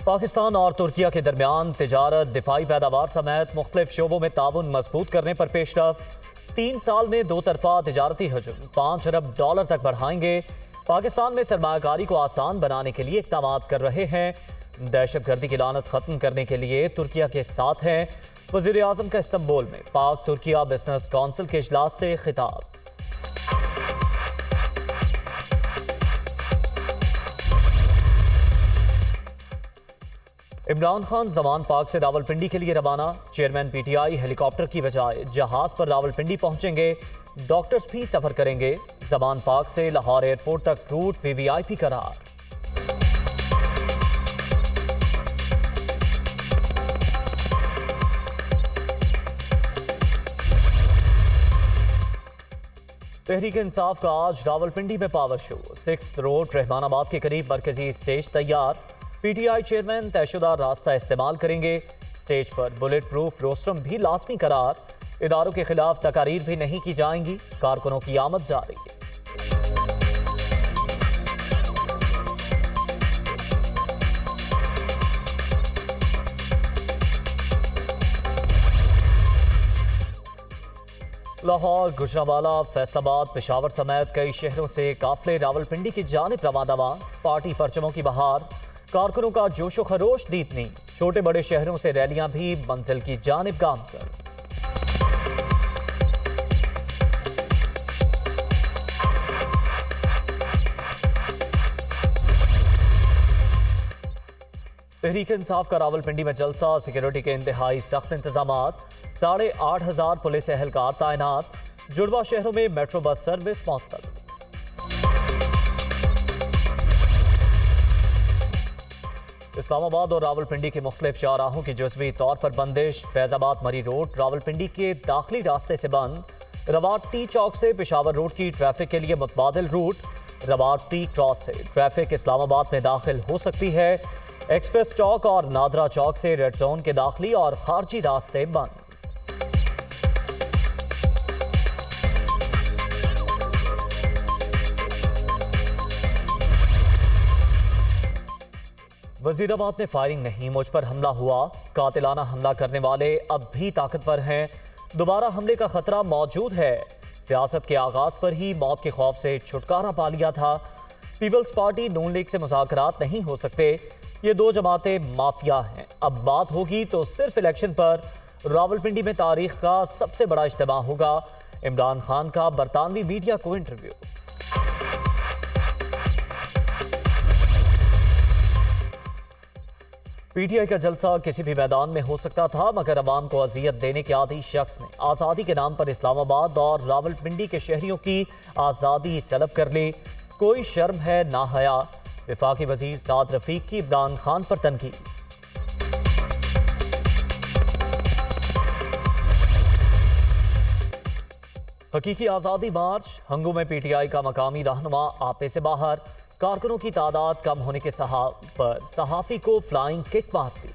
पाकिस्तान और तुर्किया के दरमियान तिजारत, दिफाई पैदावार समेत मुख्तलिफ शोबों में ताउन मजबूत करने पर पेशरफ। 3 साल में 2 तरफा तिजारती हजम $5 अरब तक बढ़ाएंगे। पाकिस्तान में सरमायाकारी को आसान बनाने के लिए इक़दाम कर रहे हैं। दहशतगर्दी की लानत खत्म करने के लिए तुर्किया के साथ हैं। वज़ीर आज़म का इस्तांबुल में पाक तुर्किया बिजनेस काउंसिल के इजलास से खिताब। इमरान खान जमान पाक से रावलपिंडी के लिए रवाना। चेयरमैन पीटीआई हेलीकॉप्टर की बजाय जहाज पर रावलपिंडी पहुंचेंगे। डॉक्टर्स भी सफर करेंगे। जमान पाक से लाहौर एयरपोर्ट तक रूट वीवीआईपी करार। तहरीक इंसाफ का आज रावलपिंडी में power show. 6th road Rehmanabad के करीब मरकजी स्टेज तैयार। पीटीआई चेयरमैन तयशुदा रास्ता इस्तेमाल करेंगे। स्टेज पर बुलेट प्रूफ रोस्ट्रम भी लाजमी करार। इदारों के खिलाफ तकारीर भी नहीं की जाएंगी। कारकुनों की आमद जारी। लाहौर, गुजरांवाला, फैसलाबाद, पेशावर समेत कई शहरों से काफिले रावलपिंडी की जानिब रवाना। पार्टी परचमों की बहार, कारकुनों का जोशो खरोश दीपनी। छोटे बड़े शहरों से रैलियां भी मंजिल की जानिब गामजन। तहरीक इंसाफ का रावलपिंडी में जलसा। सिक्योरिटी के इंतहाई सख्त इंतजामात। 8,500 पुलिस एहलकार तैनात। जुड़वा शहरों में मेट्रो बस सर्विस मुअत्तल। इस्लामाबाद और रावलपिंडी के मुख्तलिफ शाहराहों की जुज़वी तौर पर बंदिश। फैजाबाद मरी रोड रावलपिंडी के दाखिली रास्ते से बंद। रवाट टी चौक से पेशावर रोड की ट्रैफिक के लिए मुतबादिल रूट। रवाट टी क्रॉस से ट्रैफिक इस्लामाबाद में दाखिल हो सकती है। एक्सप्रेस चौक और नादरा चौक से रेड जोन के दाखिली और खारजी रास्ते बंद। वजीराबाद में फायरिंग नहीं, मुझ पर हमला हुआ। कातिलाना हमला करने वाले अब भी ताकतवर हैं। दोबारा हमले का खतरा मौजूद है। सियासत के आगाज पर ही मौत के खौफ से छुटकारा पा लिया था। पीपल्स पार्टी नून लीग से मुज़ाकरात नहीं हो सकते। ये 2 जमातें माफिया हैं। अब बात होगी तो सिर्फ इलेक्शन पर। रावलपिंडी में तारीख का सबसे बड़ा इज्तिमा होगा। इमरान खान का बरतानवी मीडिया को इंटरव्यू। पीटीआई का जलसा किसी भी मैदान में हो सकता था, मगर अवाम को अजियत देने के आदी शख्स ने आज़ादी के नाम पर इस्लामाबाद और रावलपिंडी के शहरियों की आज़ादी सलब कर ली। कोई शर्म है ना हया। वफाकी वजीर साद रफीक की इमरान खान पर तनकीद। हकीकी आज़ादी मार्च। हंगू में पीटीआई का मकामी रहनुमा आपे से बाहर। कारकुनों की तादाद कम होने के पर सहाफ़ी को फ्लाइंग किक मार दी।